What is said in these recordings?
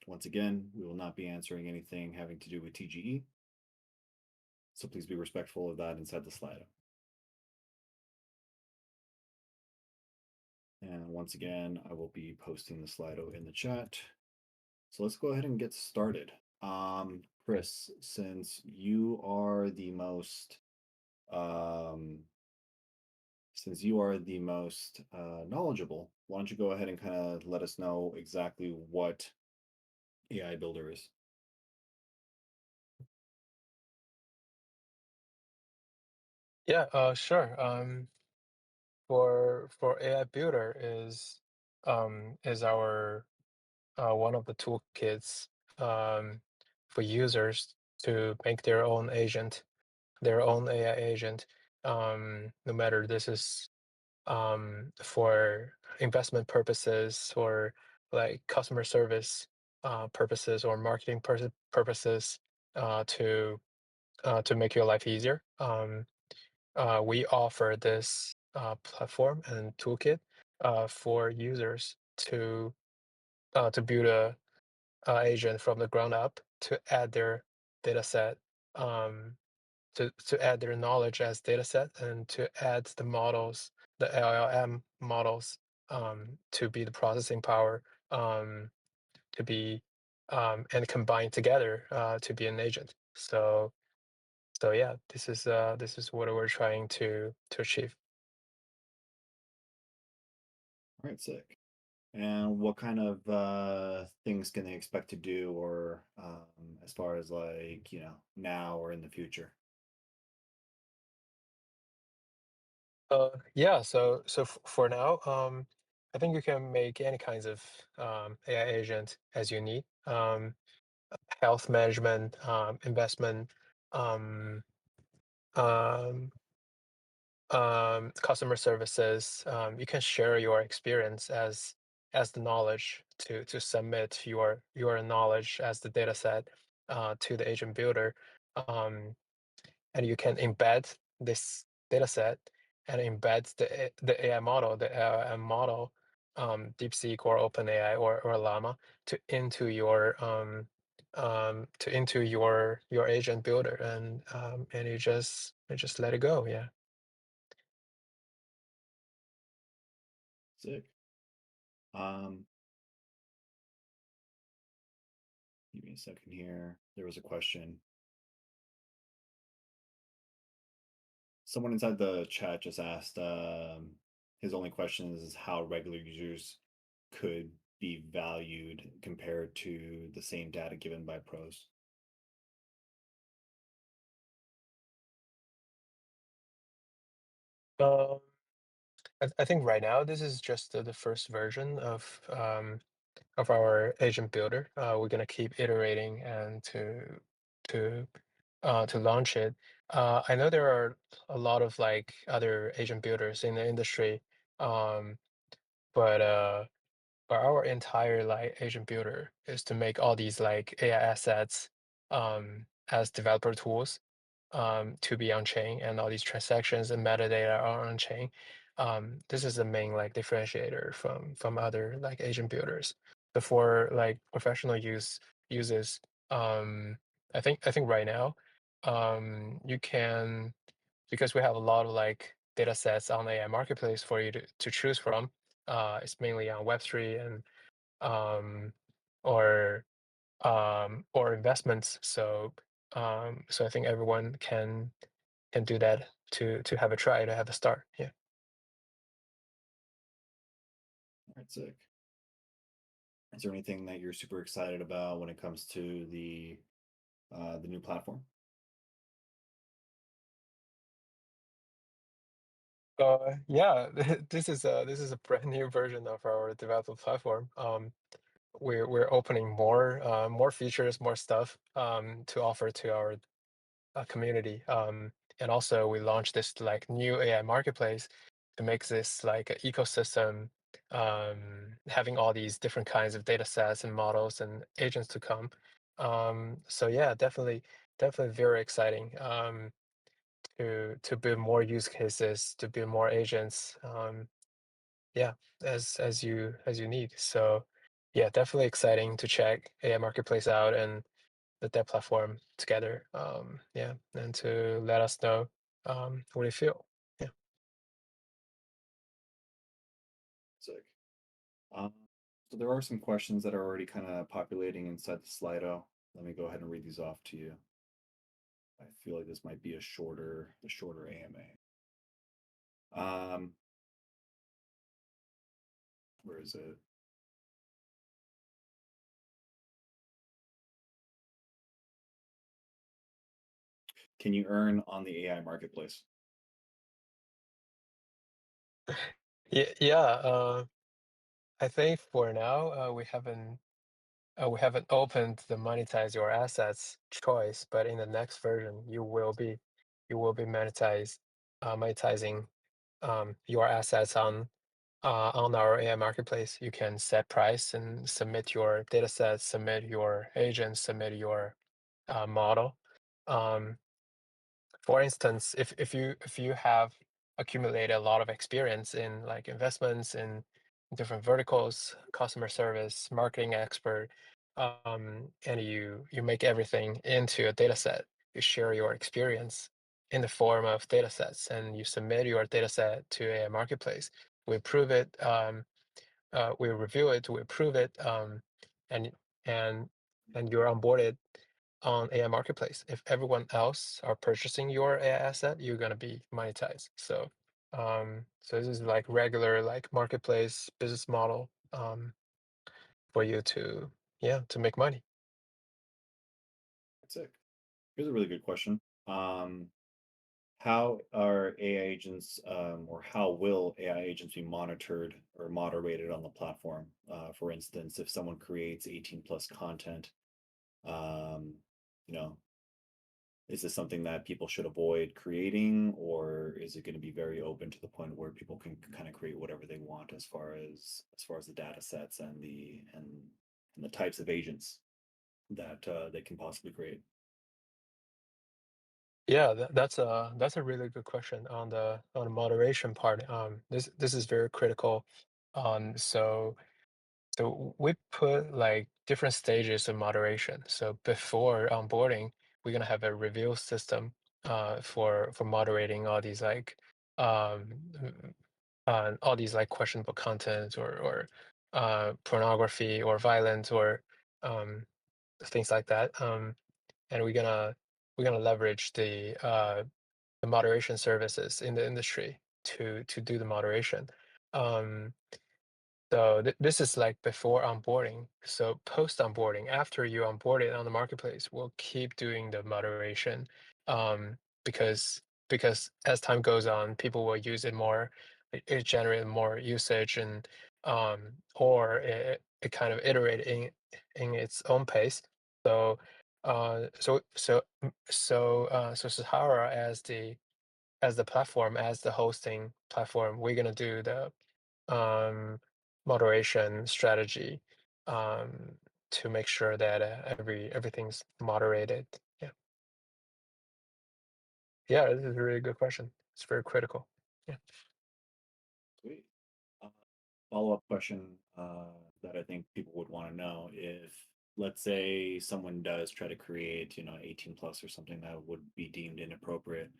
Once again, we will not be answering anything having to do with TGE. So please be respectful of that inside the Slido. And once again, I will be posting the Slido in the chat. So let's go ahead and get started. Chris, since you are the most knowledgeable, why don't you go ahead and kind of let us know exactly what AI Builder is? Yeah, sure. For AI Builder is our one of the toolkits for users to make their own agent, their own AI agent. No matter this is for investment purposes or like customer service purposes or marketing purposes to make your life easier. We offer this platform and toolkit for users to build a agent from the ground up to add their data set, to add their knowledge as data set, and to add the models, the LLM models, to be the processing power, to be and combine together to be an agent. So yeah, this is what we're trying to achieve. All right, sick. And what kind of things can they expect to do, or as far as like, now or in the future? Yeah, for now, I think you can make any kinds of AI agent as you need. Health management, investment, um, um, customer services. You can share your experience as the knowledge to submit your knowledge as the data set to the agent builder. Um, and you can embed this data set and embed the AI model, the LLM model, DeepSeek or OpenAI or Llama into your agent builder, and you just let it go. Yeah. Sick. Um, Give me a second here. There was a question. Someone inside the chat just asked, his only question is how regular users could be valued compared to the same data given by pros. Um, I think right now this is just the first version of our agent builder. We're gonna keep iterating and to to launch it. I know there are a lot of like other agent builders in the industry, um, but our entire like agent builder is to make all these like AI assets as developer tools to be on chain, and all these transactions and metadata are on chain. This is the main like differentiator from other like agent builders. But for like professional uses, I think right now, you can, because we have a lot of like data sets on the AI marketplace for you to choose from. It's mainly on Web3 and um, or or investments. So I think everyone can do that to have a try, to have a start. Yeah. All right, sick. Is there anything that you're super excited about when it comes to the new platform? Yeah, this is a brand new version of our developer platform. We're opening more features, more stuff to offer to our community. And also we launched this like new AI marketplace to make this like an ecosystem, having all these different kinds of data sets and models and agents to come. So yeah, definitely very exciting to build more use cases, to build more agents. Yeah, as you need. yeah, definitely exciting to check AI Marketplace out and that platform together. Yeah, and to let us know what you feel. Yeah. Sick. Um, so there are some questions that are already kind of populating inside the Slido. Let me go ahead and read these off to you. I feel like this might be the shorter AMA. Where is it? Can you earn on the AI marketplace? Yeah, yeah. I think for now, we haven't opened the monetize your assets choice, but in the next version, monetizing your assets on our AI marketplace. You can set price and submit your data sets, submit your agents, submit your model. Um, for instance, if you have accumulated a lot of experience in like investments in different verticals, customer service, marketing expert, and you make everything into a data set, you share your experience in the form of data sets, and you submit your data set to a marketplace. We approve it, we review it, we approve it, and and and you're onboarded on AI marketplace. If everyone else are purchasing your AI asset, you're gonna be monetized. So this is like regular like marketplace business model for you to yeah to make money. That's it. Here's a really good question. Um, how are AI agents, or how will AI agents be monitored or moderated on the platform? For instance, if someone creates 18 plus content, um, you know, is this something that people should avoid creating, or is it going to be very open to the point where people can kind of create whatever they want as far as the data sets and the types of agents that they can possibly create? Yeah, that's a really good question on the moderation part. This is very critical. So we put like different stages of moderation. So before onboarding, we're gonna have a review system for moderating all these like questionable content or pornography or violence or um, things like that. And we're gonna leverage the moderation services in the industry to do the moderation. Um, so this is like before onboarding. So post onboarding, after you onboarded on the marketplace, we'll keep doing the moderation because as time goes on, people will use it more. It generates more usage and or it kind of iterate in its own pace. So so Sahara as the platform, as the hosting platform, we're gonna do the um, moderation strategy um, to make sure that everything's moderated. Yeah, yeah, this is a really good question. It's very critical. Yeah. Sweet. Uh, Follow-up question that I think people would want to know: if, let's say, someone does try to create, 18 plus or something that would be deemed inappropriate,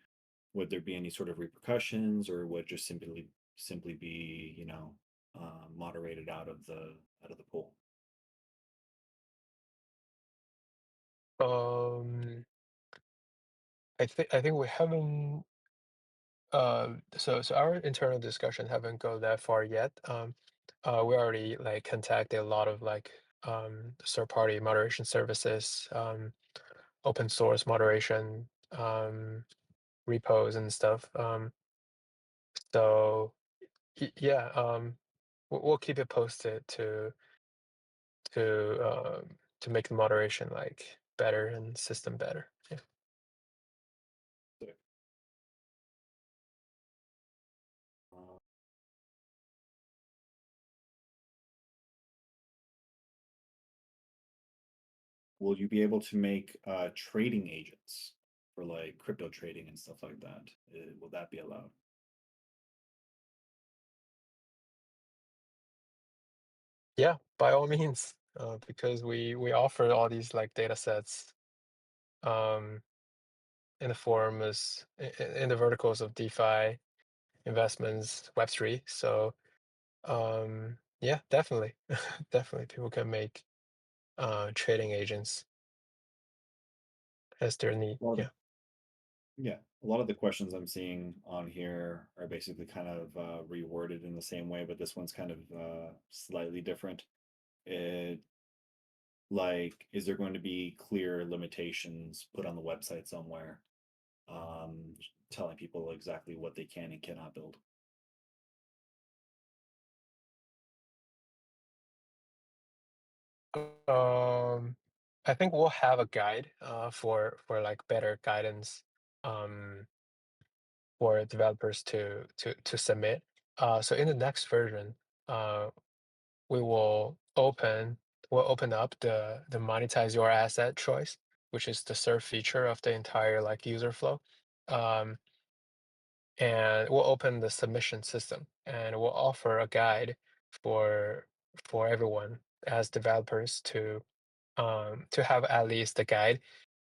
would there be any sort of repercussions, or would it just simply be, moderated out of the pool? Um, I think we haven't. So our internal discussion haven't go that far yet. We already like contacted a lot of like third party moderation services, open source moderation repos and stuff. So yeah, we'll keep it posted to make the moderation like better and system better. Yeah. So, uh, will you be able to make trading agents for like crypto trading and stuff like that? Will that be allowed? Yeah, by all means, because we offer all these like data sets um, in the form is in the verticals of DeFi investments, Web3. So yeah, definitely, definitely, people can make trading agents as their need. Well, Yeah. yeah, a lot of the questions I'm seeing on here are basically kind of reworded in the same way, but this one's kind of slightly different. It like, is there going to be clear limitations put on the website somewhere, um, telling people exactly what they can and cannot build? Um, I think we'll have a guide for like better guidance for developers to submit. So in the next version, uh, we we'll open up the monetize your asset choice, which is the serve feature of the entire like user flow. Um, and we'll open the submission system and we'll offer a guide for for everyone as developers to have at least a guide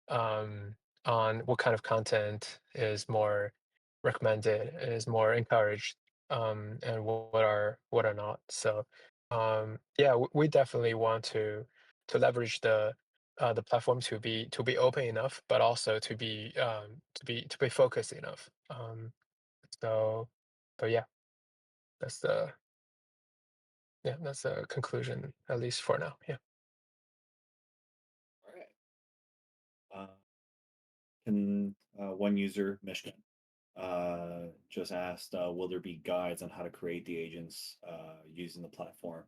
um, on what kind of content is more recommended, is more encouraged, and what are not. So yeah, we definitely want to leverage the platform to be open enough, but also to be focused enough. So, but that's the that's the conclusion at least for now. Yeah. All right. Uh, can one user, Michigan, just asked, will there be guides on how to create the agents using the platform,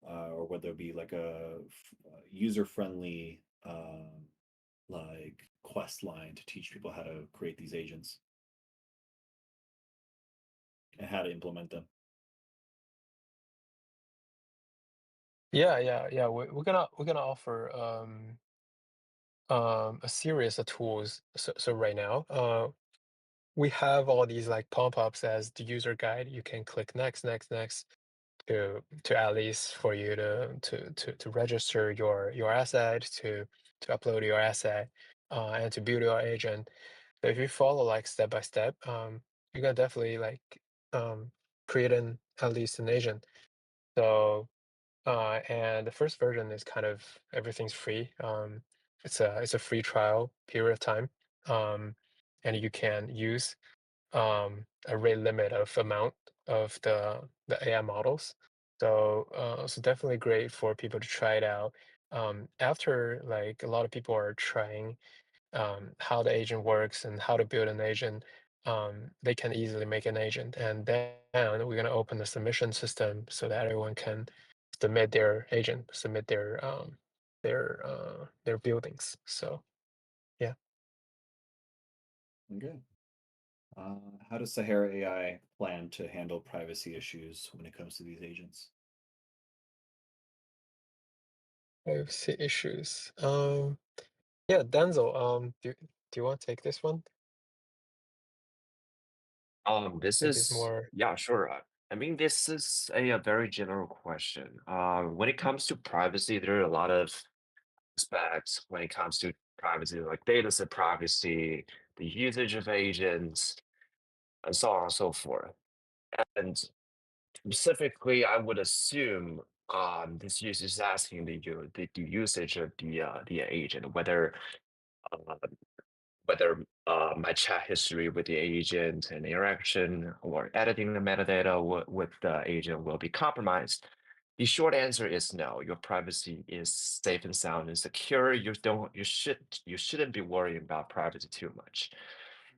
or would there be like a user-friendly like quest line to teach people how to create these agents and how to implement them? Yeah. We're gonna offer a series of tools. So right now, we have all these like pop-ups as the user guide. You can click next to at least for you to register your asset, to upload your asset, and to build your agent. So if you follow like step by step, you can definitely like um, create at least an agent. So and the first version is kind of everything's free. It's a free trial period of time, um, and you can use a rate limit of amount of the AI models. So so definitely great for people to try it out. After like a lot of people are trying how the agent works and how to build an agent, they can easily make an agent. And then we're going to open the submission system so that everyone can submit their agent, submit their buildings. So yeah. Okay. How does Sahara AI plan to handle privacy issues when it comes to these agents? Privacy issues. Yeah, Denzel. Do you want to take this one? This I think it's is more. yeah, sure. I mean, this is a very general question. When it comes to privacy, there are a lot of aspects when it comes to privacy, like data set privacy, the usage of agents, and so on and so forth. And specifically, I would assume this user is asking the usage of the agent, uh, whether my chat history with the agent and interaction or editing the metadata with the agent will be compromised. The short answer is no. Your privacy is safe and sound and secure. You shouldn't be worrying about privacy too much.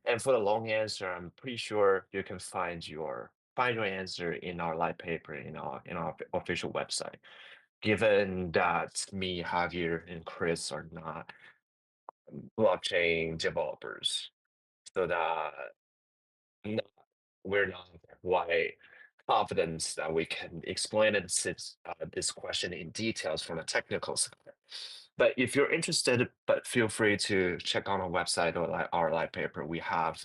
And for the long answer, I'm pretty sure you can find your answer in our light paper in our official website. Given that me, Javier, and Chris are not blockchain developers, so that n- we're not quite confident that we can explain this question in details from a technical side. But if you're interested, but feel free to check on our website or our light paper. We have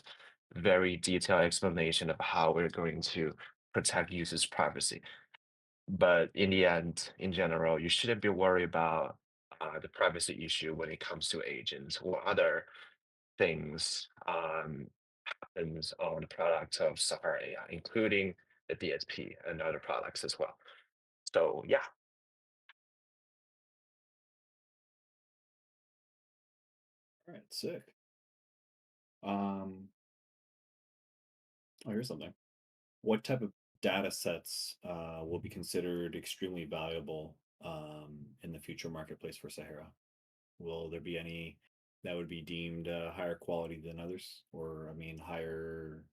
very detailed explanation of how we're going to protect users' privacy. But in the end, in general, you shouldn't be worried about the privacy issue when it comes to agents or other things happens on the products of Sahara AI, including the DSP and other products as well. So yeah, All right, sick. Um, oh, here's something. What type of data sets will be considered extremely valuable in the future marketplace for Sahara? Will there be any that would be deemed higher quality than others, or I mean higher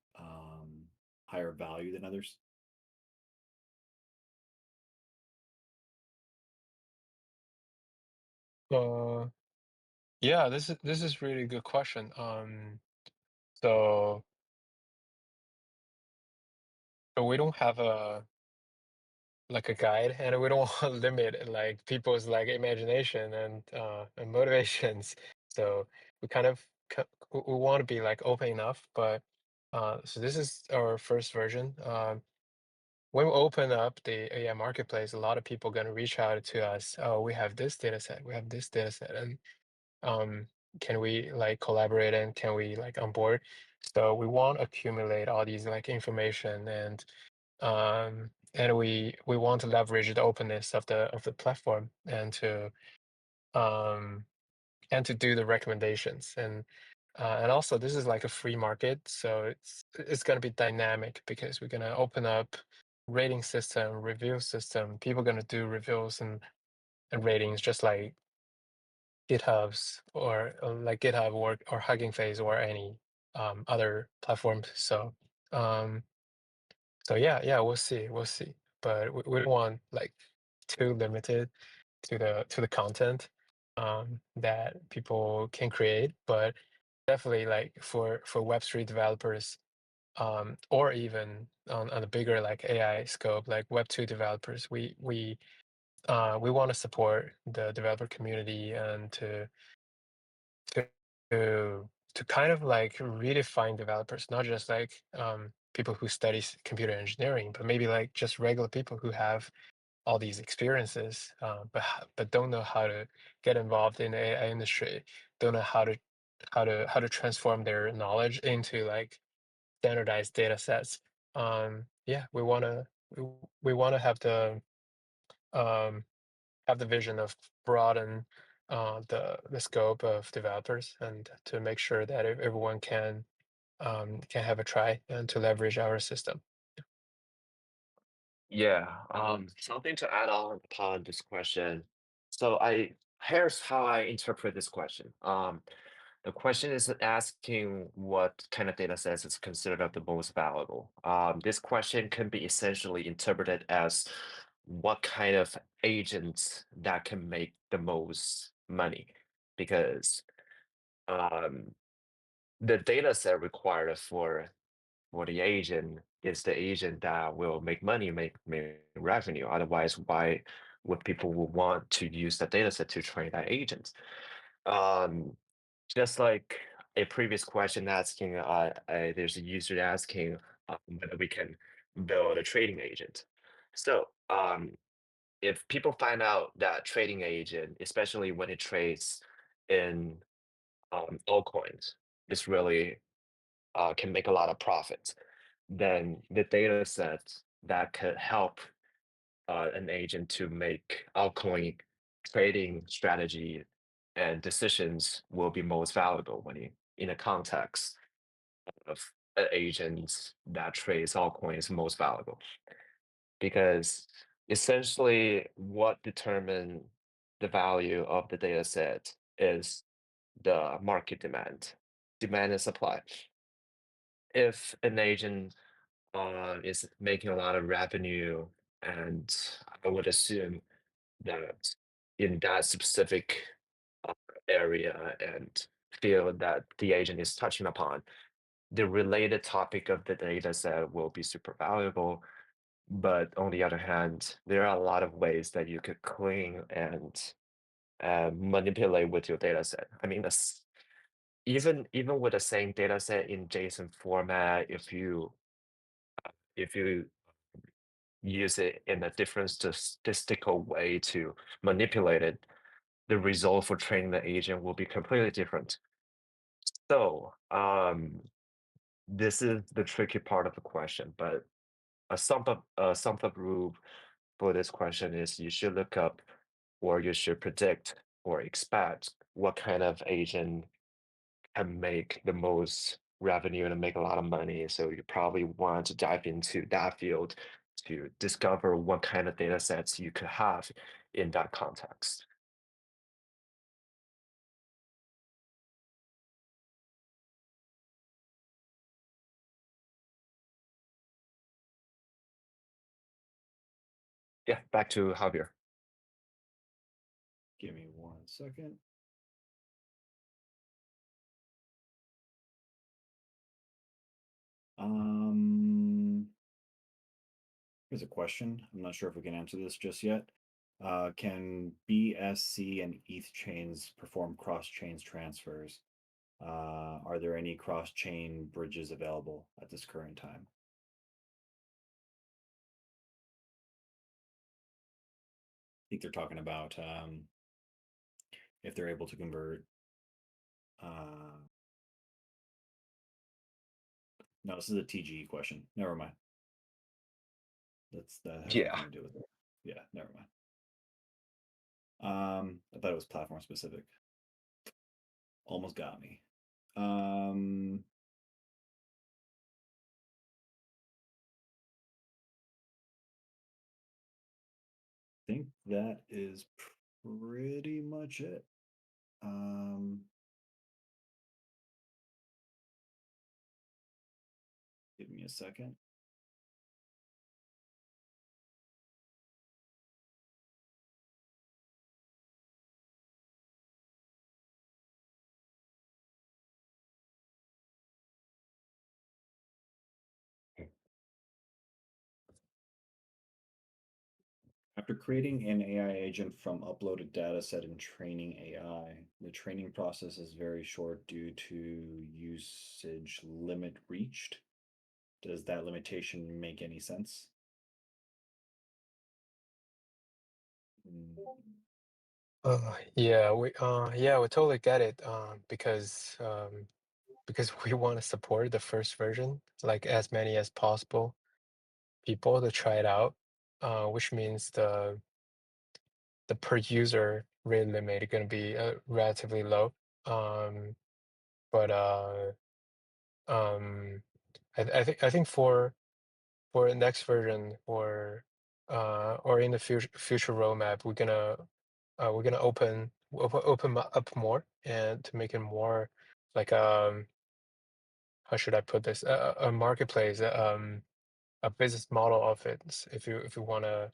value than others? Uh, yeah, this is really good question. So so we don't have a like a guide, and we don't want to limit like people's like imagination and motivations. So we kind of we want to be like open enough, but so this is our first version. When we open up the AI marketplace, a lot of people gonna reach out to us. Oh, we have this data set, we have this data set, and um, can we like collaborate and can we like onboard? So we want to accumulate all these like information and we want to leverage the openness of the platform um and to do the recommendations and also this is like a free market, so it's going to be dynamic because we're going to open up rating system, review system. People going to do reviews and ratings just like GitHub's or like GitHub or Hugging Face or any other platforms. Um so yeah, we'll see. But we don't want like too limited to the content that people can create. But definitely like for Web3 developers, or even on a bigger like AI scope, like Web2 developers, we want to support the developer community and to to kind of like redefine developers, not just like people who study computer engineering, but maybe like just regular people who have all these experiences, but don't know how to get involved in the AI industry, don't know how to transform their knowledge into like standardized data sets. Yeah, we, we want to um, have the vision of broaden the scope of developers and to make sure that everyone can have a try and to leverage our system. yeah. Something to add on upon this question. So here's how I interpret this question. The question is asking what kind of data sets is considered the most valuable. This question can be essentially interpreted as what kind of agents that can make the most money, because um, the data set required for the agent is the agent that will make money, make revenue. Otherwise, why would people would want to use the data set to train that agent? Um, just like a previous question asking, there's a user asking whether we can build a trading agent. So, if people find out that trading agent, especially when it trades in altcoins, is really can make a lot of profits, then the data set that could help an agent to make altcoin trading strategy and decisions will be most valuable when in a context of an agent that trades altcoins most valuable. Because essentially what determine the value of the data set is the market demand and supply. If an agent is making a lot of revenue, and I would assume that in that specific uh, area and field that the agent is touching upon, the related topic of the data set will be super valuable. But on the other hand, there are a lot of ways that you could clean and manipulate with your data set. I mean, even with the same data set in JSON format, if you use it in a different statistical way to manipulate it, the result for training the agent will be completely different. So, this is the tricky part of the question, but a sum up rule for this question is you should look up or you should predict or expect what kind of agent can make the most revenue and make a lot of money. So you probably want to dive into that field to discover what kind of data sets you could have in that context. Yeah, back to Javier. Give me 1 second. Um, Here's a question. I'm not sure if we can answer this just yet. Can BSC and ETH chains perform cross-chain transfers? Are there any cross-chain bridges available at this current time? I think they're talking about if they're able to convert. No, this is a TGE question. Never mind. That has Yeah. nothing to do with it. Yeah, never mind. I thought it was platform specific. Almost got me. I think that is pretty much it. Give me a second. After creating an AI agent from uploaded data set and training AI, the training process is very short due to usage limit reached. Does that limitation make any sense? Mm, Yeah, we totally get it. Because we want to support the first version, like as many as possible people to try it out, which means the per user rate limit is going to be relatively low. Um, but um, I think for the next version or in the future roadmap, we're gonna open up more and to make it more like how should I put this a marketplace a business model of it. If you want to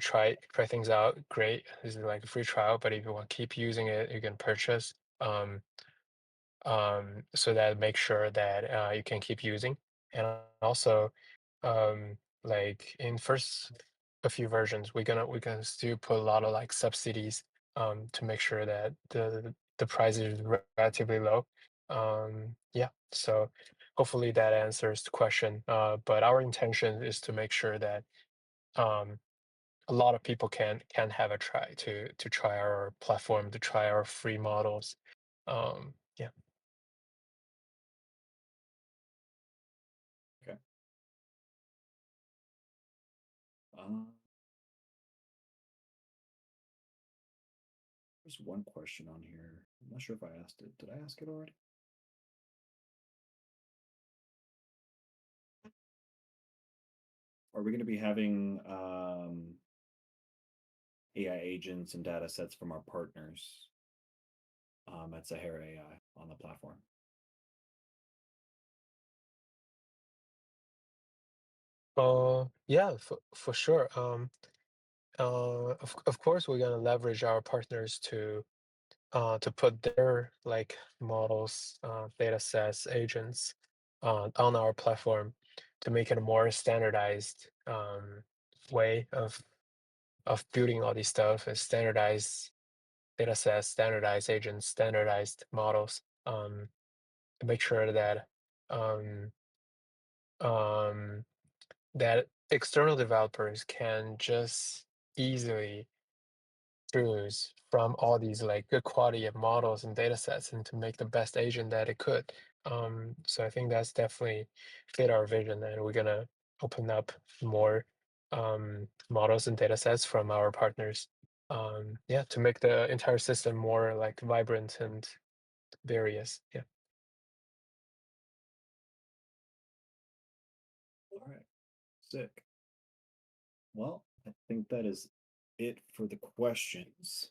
try things out, great. This is like a free trial, but if you want to keep using it, you can purchase. So that make sure that you can keep using. And also, like in first a few versions, we're gonna still put a lot of like subsidies to make sure that the price is relatively low. Yeah, so hopefully that answers the question. But our intention is to make sure that um, a lot of people can have a try to try our platform, to try our free models. Yeah. okay. Uh, there's one question on here. I'm not sure if I asked it. Did I ask it already? Are we going to be having AI agents and data sets from our partners at Sahara AI on the platform? Yeah, for sure. Of course, we're gonna leverage our partners to put their like models, data sets, agents on our platform to make it a more standardized way of building all these stuff, and standardized data sets, standardized agents, standardized models, to make sure that um, um, that external developers can just easily choose from all these like good quality of models and data sets and to make the best agent that it could. So I think that's definitely fit our vision, and we're gonna open up more models and data sets from our partners. Yeah, to make the entire system more like vibrant and various. Yeah. All right, sick. Well, I think that is it for the questions.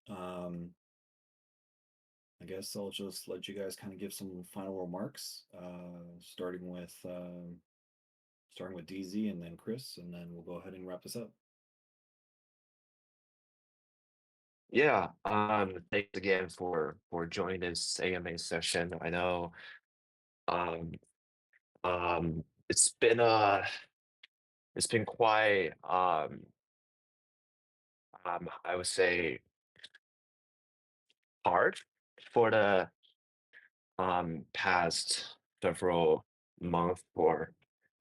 Um, I guess I'll just let you guys kind of give some final remarks, starting with DZ and then Chris, and then we'll go ahead and wrap this up. Yeah, thanks again for joining this AMA session. I know um it's been quite I would say hard for the past several months for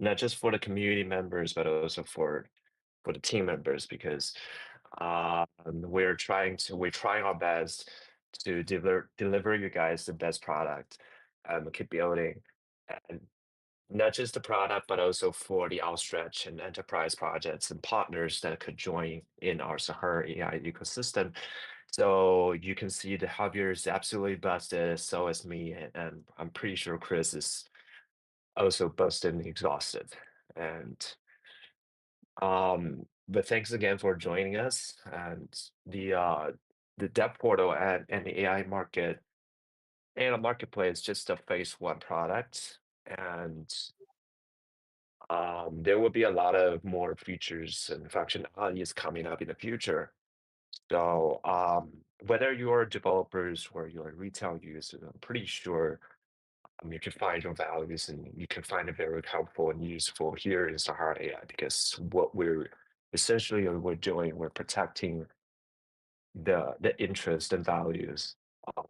not just for the community members but also for the team members because we're trying our best to deliver you guys the best product and keep building and not just the product but also for the outstretch and enterprise projects and partners that could join in our Sahara AI ecosystem. So you can see the Javier is absolutely busted, so is me, and I'm pretty sure Chris is also busted and exhausted. And but thanks again for joining us. And the dev portal and the AI market and a marketplace just a phase one product. And there will be a lot of more features and functionalities coming up in the future. So whether you're developers or you're retail users, I'm pretty sure you can find your values and you can find it very helpful and useful here in Sahara AI because what we're doing, we're protecting the interest and values of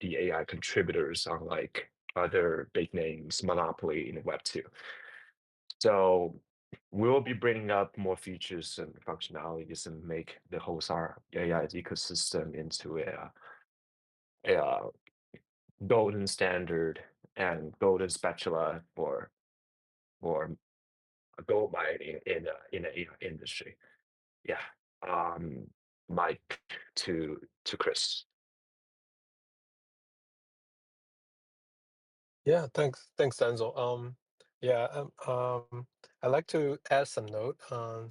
the AI contributors, unlike other big names, monopoly in Web 2. So we'll be bringing up more features and functionalities and make the whole SAR AI ecosystem into a golden standard and golden spatula for gold mining in the AI industry. Yeah. Um, Mike to Chris. Yeah, thanks, Denzel. Yeah, I'd like to add some note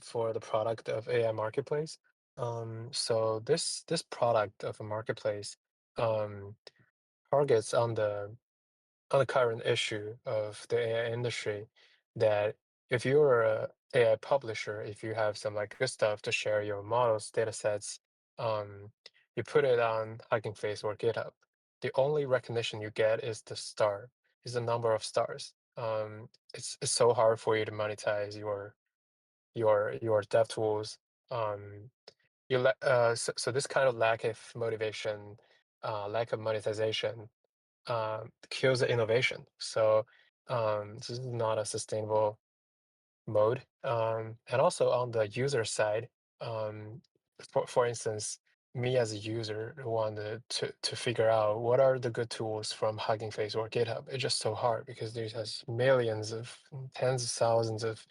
for the product of AI Marketplace. So this product of a marketplace um, targets on the current issue of the AI industry that if you're a AI publisher, if you have some like good stuff to share your models, data sets, you put it on Hugging Face or GitHub. The only recognition you get is the star, is the number of stars. It's so hard for you to monetize your dev tools. Um, so this kind of lack of motivation, lack of monetization kills the innovation. So this is not a sustainable mode. And also on the user side, um, for instance, me as a user wanted to figure out what are the good tools from Hugging Face or GitHub. It's just so hard because there's has millions of tens of thousands of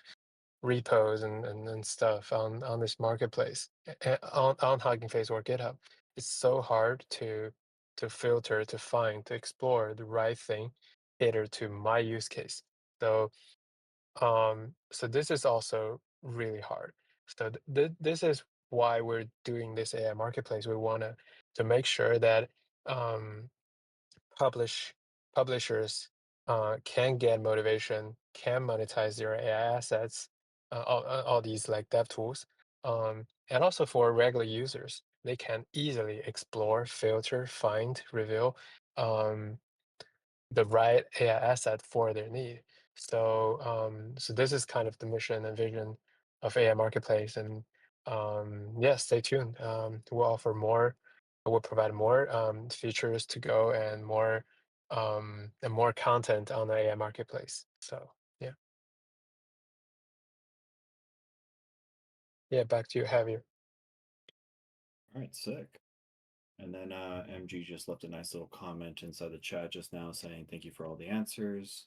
repos and stuff on this marketplace on Hugging Face or GitHub. It's so hard to filter, to find, to explore the right thing catered to my use case. So so this is also really hard. So this is why we're doing this AI marketplace. We want to make sure that um, publish publishers can get motivation, can monetize their AI assets, all these like dev tools, and also for regular users, they can easily explore, filter, find, reveal the right AI asset for their need. So so this is kind of the mission and vision of AI Marketplace, and yeah, stay tuned. We'll offer more. We'll provide more features to go and more content on the AI Marketplace. So yeah. Yeah, back to you, Javier. All right, sick. And then MG just left a nice little comment inside the chat just now saying thank you for all the answers.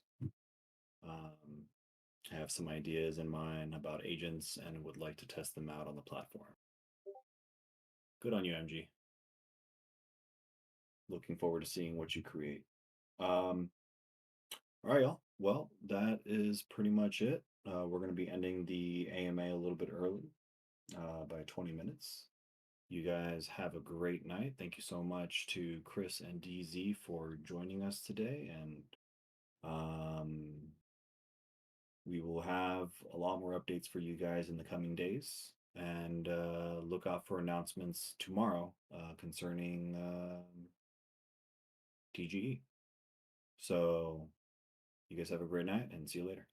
Um, I have some ideas in mind about agents and would like to test them out on the platform. Good on you, MG. Looking forward to seeing what you create. All right, y'all. Well, that is pretty much it. We're going to be ending the AMA a little bit early by 20 minutes. You guys have a great night. Thank you so much to Chris and DZ for joining us today. And we will have a lot more updates for you guys in the coming days. And look out for announcements tomorrow concerning TGE. So you guys have a great night and see you later.